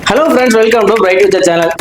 Hello friends, welcome to Bright Future channel.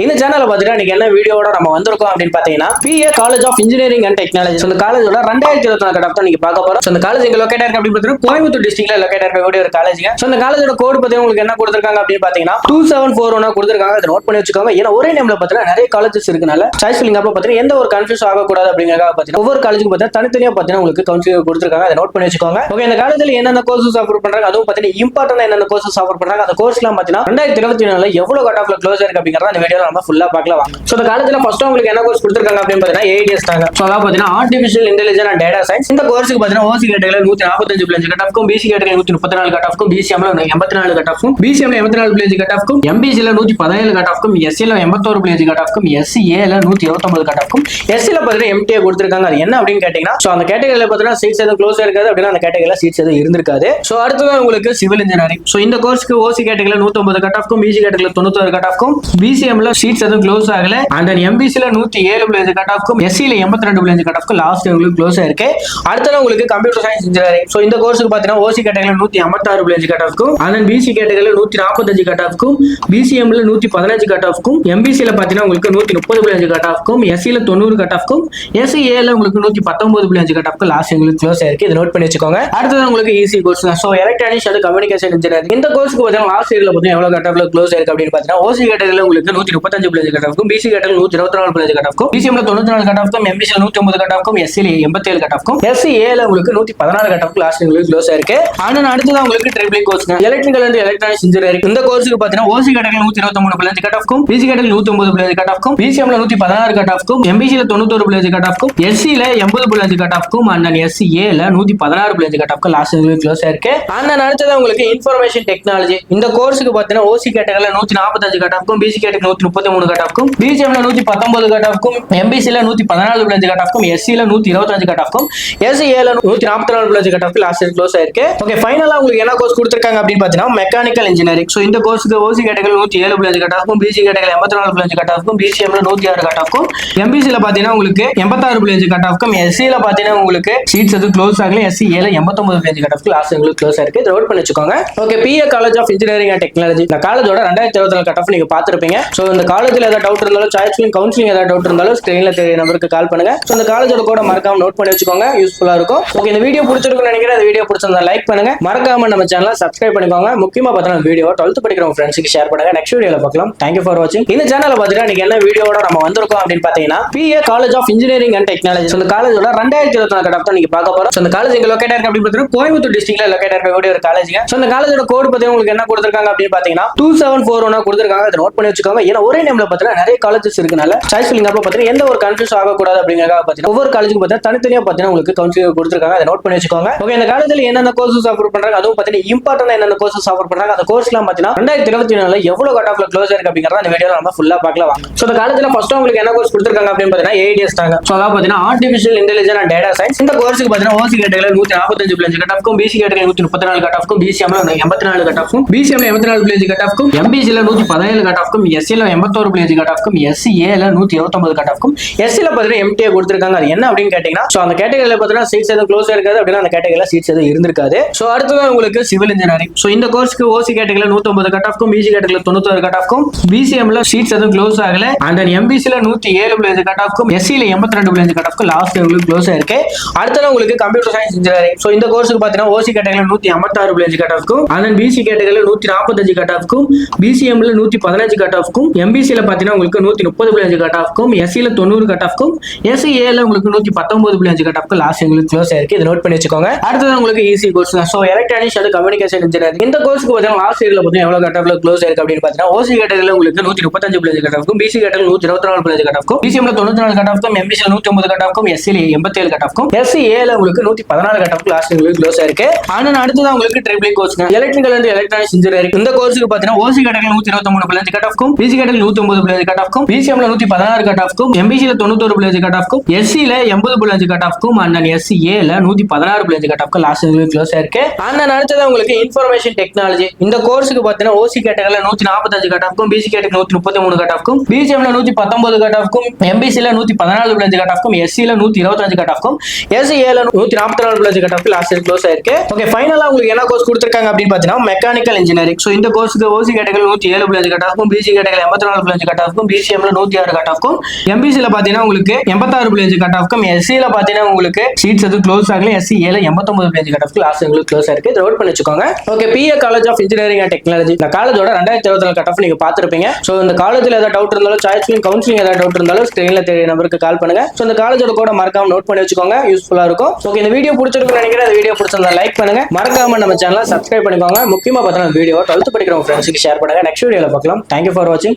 இந்த சேனல்ல பாத்தீங்கன்னா இன்னைக்கு என்ன வீடியோட நம்ம வந்திருக்கோம் அப்படின்னு பாத்தீங்கன்னா PA college of engineering and technology இந்த காலேஜோட 2024 கட் தான் நீங்க பார்க்க போறோம். இந்த காலேஜ் எங்க லொகேட் இருக்கு அப்படின்னு பாத்தீங்கன்னா கோயம்புத்தூர் டிஸ்ட்ரிக்ட்ல லொகேட் இருக்க ஒரு காலேஜ்ங்க. இந்த காலேஜோட கோட் பத்தி உங்களுக்கு என்ன கொடுத்திருக்காங்க அப்படின்னு பாத்தீங்கன்னா 2741 கொடுத்திருக்காங்க. அதை நோட் பண்ணி வச்சுக்கோங்க. ஏன்னா ஒரே நேம்ல பாத்தீங்கன்னா நிறைய காலேஜஸ் இருக்கனால சாய்ஸ் ஃபில்லிங் அப்ப பாத்தீங்கன்னா எந்த ஒரு கன்ஃபியூஸ் ஆக கூடாது அப்படிங்கறதுக்காக பாத்தீங்கன்னா ஒவ்வொரு காலேஜுக்கு பாத்தீங்கன்னா தனித்தனியா பாத்தீங்கன்னா உங்களுக்கு கவுன்சிலிங் கொடுத்திருக்காங்க. அதை நோட் பண்ணி வச்சுக்கோங்க. ஓகே, இந்த காலேஜ்ல என்னென்ன கோர்சஸ் ஆஃபர் பண்றாங்க, அதுவும் பாத்தீங்கன்னா இம்பார்ட்டன்ட் என்னென்ன கோர்சஸ் ஆஃபர் பண்றாங்க, அந்த கோர்ஸ்லாம் பாத்தீங்கன்னா 2024ல எவ்வளவு கட் ஆஃப்ல க்ளோஸ் இருக்கு அப்படிங்கறத அந்த வீடியோல நம்ம ஃபுல்லா பார்க்கலாம். சோ இந்த காலேஜ்ல ஃபர்ஸ்ட் உங்களுக்கு என்ன கோர்ஸ் கொடுத்திருக்காங்க அப்படின்னு பாத்தீங்கன்னா AIDS தாங்க. சோ அத பாத்தீங்கன்னா artificial intelligence and data science. இந்த கோர்ஸ்க்கு பாத்தீங்கன்னா OC கேட்டகரியில 145 பிளேஜ் கட் ஆஃப்க்கும், BC கேட்டகரியில 134 கட் ஆஃப்க்கும், BCM ல 84 கட் ஆஃப்க்கும், BCM ல 84 பிளேஜ் கட் ஆஃப்க்கும், MBC ல 117 கட் ஆஃப்க்கும், SC ல 81 பிளேஜ் கட் ஆஃப்க்கும், SCA ல 129 கட் ஆஃப்க்கும், SC ல பாத்தீங்கன்னா MTA கொடுத்திருக்காங்க. அது என்ன அப்படின்னு கேட்டீங்கன்னா சோ அந்த கேட்டகரியில பாத்தீங்கன்னா சீட்ஸ் எதுவும் க்ளோஸ் இருக்காது அப்படினா அந்த கேட்டகரியில சீட்ஸ் எதுவும் இருந்திருக்காது. சோ அடுத்து உங்களுக்கு சிவில் இன்ஜினியரிங். சோ இந்த கோர்ஸ்க்கு OC கேட்டகரியில 109 கட் ஆஃப்க்கும், BC கேட்டகரியில 91 கட் ஆஃப்க்கும், BCM ல சீட்ஸ் எதுவும் க்ளோஸ் ஆகல. அந்த MBC ல 107 பிளேஜ் கட் ஆஃப்க்கும், SC ல 82 பிளேஜ் கட் ஆஃப்க்கும் லாஸ்ட் உங்களுக்கு க்ளோஸ் ஆயிருக்கு. அடுத்து உங்களுக்கு கம்ப்யூட்டர் சயின்ஸ் இன்ஜினியரிங். சோ இந்த கோர்ஸ்க்கு பாத்தீங்கன்னா OC கேட்டகரியில 156 பிளேஜ் கட் ஆஃப்க்கும், அண்ட் BC கேட்டகரியில 145 கட் ஆஃப்க்கும், BCM ல 115 கட் ஆஃப்க்கும், MBC ல பாத்தீங்கன்னா உங்களுக்கு 130 பிளேஜ் கட் ஆஃப்க்கும், SC ல 90 கட் ஆஃப்க்கும், SCA ல உங்களுக்கு 119 பிளேஜ் கட் ஆஃப்க்கு லாஸ்ட் உங்களுக்கு க்ளோஸ் ஆயிருக்கு. இத நோட் பண்ணி வச்சுக்கோங்க. அடுத்து உங்களுக்கு ஈஸி கோர்ஸ் தான். So electronics and communication engineering. இந்த கோர்ஸ்க்கு பாத்தீங்கன்னா லாஸ்ட் இயர்ல பாத்தீங்கன்னா எவ்வளவு கட் ஆஃப்ல க்ளோஸ் ஆயிருக்கு அப்படின்னு பாத்தீங்கன்னா OC கேட்டகரியில உங்களுக்கு 135 பிளேஜ் கட் ஆஃப்க்கும், BC கேட்டகரியில 124 பிளேஜ் கட் ஆஃப்க்கும், BCM ல 94 கட் ஆஃப்க்கும், MBC ல 109 கட் ஆஃப்க்கும், SC ல 87 கட் ஆஃப்க்கும், SCA ல உங்களுக்கு 114 கட் ஆஃப்க்கு லாஸ்ட் உங்களுக்கு க்ளோஸ் ஆயிருக்கு. ஆனா அடுத்து உங்களுக்கு triple course electrical and electronics engineering. இந்த கோர்ஸ்க்கு பாத்தீங்கன்னா OC கேட்டகரியில 123 பிளேஜ் கட் ஆஃப்க்கும், BC கேட்டகரியில 109 பிளேஜ் கட் ஆஃப்க்கும், BCM ல 116 கட் ஆஃப்க்கும், MBC ல 91 பிளேஜ் கட் ஆஃப்க்கும், SC ல 80 பிளேஜ் கட் ஆஃப்க்கும், அண்ட் SCA ல 116 பிளேஜ் கட் ஆஃப்க்கு லாஸ்ட் உங்களுக்கு க்ளோஸ் ஆயிருக்கு. அண்ட் அடுத்து உங்களுக்கு இன்ஃபர்மேஷன் டெக்னாலஜி. இந்த கோர்ஸ்க்கு பாத்தீங்கன்னா OC கேட்டகரியில 145 கட் ஆஃப்க்கும், BC கேட்டகரியில 133 கட் ஆஃப்க்கும், BCM ல 119 கட் ஆஃப்க்கும், MBC ல 114 பிளேஜ் கட் ஆஃப்க்கும், SC ல 125 கட் ஆஃப்க்கும், SCA ல 144 பிளேஜ் கட் ஆஃப்க்கு லாஸ்ட் க்ளோஸ் ஆயிருக்கு. ஓகே, ஃபைனலா உங்களுக்கு என்ன கோர்ஸ் கொடுத்திருக்காங்க அப்படின்னு பாத்தீங்கன்னா மெக்கானிக்கல் இன்ஜினியரிங். சோ இந்த கோர்ஸ்க்கு OC கேட்டகரியில 107 பிளேஜ் கட் ஆஃப்க்கும், BC கேட்டகரியில 84 பிளேஜ் கட் ஆஃப்க்கும், BCM ல 106 கட் ஆஃப்க்கும், MBC ல பாத்தீங்கன்னா உங்களுக்கு 86 பிளேஜ் கட் ஆஃப்க்கும், SC ல பாத்தீங்கன்னா உங்களுக்கு சீட்ஸ் எதுவும் க்ளோஸ் ஆகல. SCA ல 89 பிளேஜ் கட் ஆஃப்க்கு லாஸ்ட் உங்களுக்கு க்ளோஸ் ஆயிருக்கு. இத நோட் பண்ணி வச்சுக்கோங்க. Okay, PA college of engineering and technology. இந்த காலேஜோட 2024 கட் ஆஃப் நீங்க பாத்துருப்பீங்க. சோ இந்த காலேஜ்ல ஏதாவது டவுட் இருந்தாலும் சாய்ஸ் ஃபில்லிங் கவுன்சிலிங் ஏதாவது டவுட் இருந்தாலும் ஸ்கிரீன்ல தெரிய நம்பருக்கு கால் பண்ணுங்க. சோ இந்த காலேஜோட கோட மறக்காம நோட் பண்ணி வச்சுக்கோங்க. யூஸ்ஃபுல்லா இருக்கும். ஓகே, இந்த வீடியோ பிடிச்சிருக்குன்னு நினைக்கிறேன். இந்த வீடியோ பிடிச்சிருந்தா லைக் பண்ணுங்க. மறக்காம நம்ம சேனலை சப்ஸ்கிரைப் பண்ணிக்கோங்க. முக்கியமா பார்த்தீங்கன்னா வீடியோ 12th படிக்கிறவங்க ஃப்ரெண்ட்ஸ்க்கு ஷேர் பண்ணுங்க. நெக்ஸ்ட் வீடியோல பார்க்கலாம். தேங்க்யூ ஃபார் வாட்சிங். இந்த சேனல்ல பாத்தீங்கன்னா இன்னைக்கு என்ன வீடியோட நம்ம வந்திருக்கோம் அப்படின்னு பாத்தீங்கன்னா PA college of engineering and technology. இந்த காலேஜோட 2024 கட் ஆஃப் தான் நீங்க பார்க்க போறோம். இந்த காலேஜ் எங்க லொகேட் இருக்கு அப்படின்னு பாத்தீங்கன்னா கோயம்புத்தூர் டிஸ்ட்ரிக்ட்ல லொகேட் இருக்க ஒரு காலேஜ்ங்க. இந்த காலேஜோட கோட் பத்தி உங்களுக்கு என்ன கொடுத்திருக்காங்க அப்படின்னு பாத்தீங்கன்னா 2741 கொடுத்திருக்காங்க. அதை நோட் பண்ணி வச்சுக்கோங்க. ஏன்னா ஒரே நேம்ல பாத்தீங்கன்னா நிறைய காலேஜஸ் இருக்கனால சாய்ஸ் ஃபில்லிங் அப்ப பாத்தீங்கன்னா எந்த ஒரு கன்ஃபியூஸ் ஆக கூடாது அப்படிங்கறதுக்காக பாத்தீங்கன்னா ஒவ்வொரு காலேஜுக்கு பாத்தீங்கன்னா தனித்தனியா பாத்தீங்கன்னா உங்களுக்கு கவுன்சிலிங் கொடுத்திருக்காங்க. அதை நோட் பண்ணி வச்சுக்கோங்க. ஓகே, இந்த காலேஜ்ல என்னென்ன கோர்சஸ் ஆஃபர் பண்றாங்க, அதுவும் பாத்தீங்கன்னா இம்பார்ட்டன்ட் என்னென்ன கோர்சஸ் ஆஃபர் பண்றாங்க, அந்த கோர்ஸ்லாம் பாத்தீங்கன்னா 2024ல எவ்வளவு கட் ஆஃப்ல க்ளோஸ் இருக்கு அப்படிங்கறத அந்த வீடியோல நம்ம ஃபுல்லா பார்க்கலாம். சோ இந்த காலேஜ்ல ஃபர்ஸ்ட் உங்களுக்கு என்ன கோர்ஸ் கொடுத்திருக்காங்க அப்படின்னு பாத்தீங்கன்னா AIDS தாங்க. சோ அத பாத்தீங்கன்னா artificial intelligence and data science. இந்த கோர்ஸ்க்கு பாத்தீங்கன்னா OC கேட்டகரியில 145 பிளேஜ் கட் ஆஃப்க்கும், BC கேட்டகரியில 134 கட் ஆஃப்க்கும், BCM ல 84 கட் ஆஃப்க்கும், BCM ல 84 பிளேஜ் கட் ஆஃப்க்கும், MBC ல 117 கட் ஆஃப்க்கும், SC ல 81 பிளேஜ் கட் ஆஃப்க்கும், SCA ல 129 கட் ஆஃப்க்கும், SC ல பாத்தீங்கன்னா MTA கொடுத்திருக்காங்க. அது என்ன அப்படின்னு கேட்டீங்கன்னா சோ அந்த கேட்டகரியில பாத்தீங்கன்னா சீட்ஸ் எதுவும் க்ளோஸ் இருக்காது அப்படினா அந்த கேட்டகரியில சீட்ஸ் எதுவும் இருந்திருக்காது. சோ அடுத்து உங்களுக்கு சிவில் இன்ஜினியரிங். சோ இந்த கோர்ஸ்க்கு OC கேட்டகரியில 109 கட் ஆஃப்க்கும், BC கேட்டகரியில 91 கட் ஆஃப்க்கும், BCM ல சீட்ஸ் எதுவும் க்ளோஸ் ஆகல. அண்ட் MBC ல 107 பிளேஜ் கட் ஆஃப்க்கும், SC ல 82 பிளேஜ் கட் ஆஃப்க்கு லாஸ்ட் உங்களுக்கு க்ளோஸ் ஆயிருக்கு. அடுத்து உங்களுக்கு கம்ப்யூட்டர் சயின்ஸ் இன்ஜினியரிங். சோ இந்த கோர்ஸ்க்கு பாத்தீங்கன்னா OC கேட்டகரியில 156 பிளேஜ் கட் ஆஃப்க்கும், அண்ட் BC கேட்டகரியில 145 கட் ஆஃப்க்கும், BCM ல 115 கட் ஆஃப்க்கும், MBC ல பாத்தீங்கன்னா உங்களுக்கு 130 பிளேஜ் கட் ஆஃப்க்கும், SC ல 90 கட் ஆஃப்க்கும், SCA ல உங்களுக்கு 119 பிளேஜ் கட் ஆஃப்க்கு லாஸ்ட் உங்களுக்கு க்ளோஸ் ஆயிருக்கு. இத நோட் பண்ணி வச்சுக்கோங்க. அடுத்து உங்களுக்கு ஈஸி கோர்ஸ் தான். So electronics and communication engineering. இந்த கோர்ஸ்க்கு பாத்தீங்கன்னா லாஸ்ட் இயர்ல பாத்தீங்கன்னா எவ்வளவு கட் ஆஃப்ல க்ளோஸ் ஆயிருக்கு அப்படின்னு பாத்தீங்கன்னா OC கேட்டகரியில உங்களுக்கு 135 பிளேஜ் கட் ஆஃப்க்கும், BC கேட்டகரியில 124 பிளேஜ் கட் ஆஃப்க்கும், BCM ல 94 கட் ஆஃப்க்கும், MBC ல 109 கட் ஆஃப்க்கும், SC ல 87 கட் ஆஃப்க்கும், SCA ல உங்களுக்கு 114 கட் ஆஃப்க்கு லாஸ்ட் உங்களுக்கு க்ளோஸ் ஆயிருக்கு. ஆனா அடுத்து உங்களுக்கு triple course electrical and electronics engineering. இந்த கோர்ஸ்க்கு பாத்தீங்கன்னா OC கேட்டகரியில 123 பிளேஜ் கட் ஆஃப்க்கும், BC கேட்டகரியில 109 கட் ஆஃப்க்கும், பிசிஎம்ல 116 கட் ஆஃப்க்கும், எம்பிசில 91 கட் ஆஃப்க்கும், எஸ்சில 80 கட் ஆஃப்க்கும், அண்ட் எஸ்சிஏல 116 கட் ஆஃப்க்கு லாஸ்ட் க்ளோஸ் இருக்கு. அண்ட் அடுத்தது உங்களுக்கு இன்ஃபர்மேஷன் டெக்னாலஜி இந்த கோர்ஸுக்கு பார்த்தீங்கன்னா ஓசி கேட்டகரியில 145 கட் ஆஃப்க்கும், பிசி கேட்டகரி 133 கட் ஆஃப்க்கும், பிசிஎம்ல 119 கட் ஆஃப்க்கும், எம்பிசில 114 கட் ஆஃப்க்கும், எஸ்சில 125 கட் ஆஃப்க்கும், எஸ்சிஏல 144 கட் ஆஃப்க்கு லாஸ்ட் க்ளோஸ் ஆயிருக்கு. ஓகே, ஃபைனலா உங்களுக்கு என்ன கோர்ஸ் கொடுத்திருக்காங்க அப்படின்னு பார்த்தீங்கன்னா மெக்கானிக்கல் இன்ஜினியரிங். சோ இந்த கோர்ஸ்க்கு ஓசி கேட்டகரி 107 கட் ஆஃப்க்கும், பிசி கேட்டகரி 84 கட் ஆஃப்க்கும், பிசிஎம்ல 106 கட் ஆஃப்க்கும், எம்பிசில பாத்தீங்கன்னா உங்களுக்கு 86 கட் ஆஃப்க்கும், எஸ்சில பாத்தீங்கன்னா உங்களுக்கு சீட்ஸ் எதுவும் க்ளோஸ் ஆகல, எஸ்சிஏல 89 கட் ஆஃப்க்கு லாஸ்ட் உங்களுக்கு க்ளோஸ் ஆயிருக்கு. நோட் பண்ணி வச்சுக்கோங்க. Okay, PA college of engineering and technology இந்த காலேஜோட 2024 கட் ஆஃப் நீங்க பாத்துருப்பீங்க. சோ இந்த காலேஜ்ல ஏதாவது டவுட் இருந்தாலும், சாய்ஸ் கவுன்சிலிங் ஏதாவது டவுட் இருந்தாலும் ஸ்கிரீன்ல தெரிய நம்பருக்கு கால் பண்ணுங்க. சோ இந்த காலேஜோட கூட மறக்காம நோட் பண்ணி வச்சுக்கோங்க, யூஸ்ஃபுல்லா இருக்கும். ஓகே, இந்த வீடியோ பிடிச்சிருக்குன்னு நினைக்கிறேன். இந்த வீடியோ பிடிச்சிருந்தா லைக் பண்ணுங்க, மறக்காம நம்ம சேனலை சப்ஸ்கிரைப் பண்ணிக்கோங்க. முக்கியமா பார்த்தா வீடியோ 12th படிக்கிற ஃப்ரெண்ட்ஸ்க்கு ஷேர் பண்ணுங்க. நெக்ஸ்ட் வீடியோல பார்க்கலாம். தேங்க்யூ ஃபார் வாட்சிங்.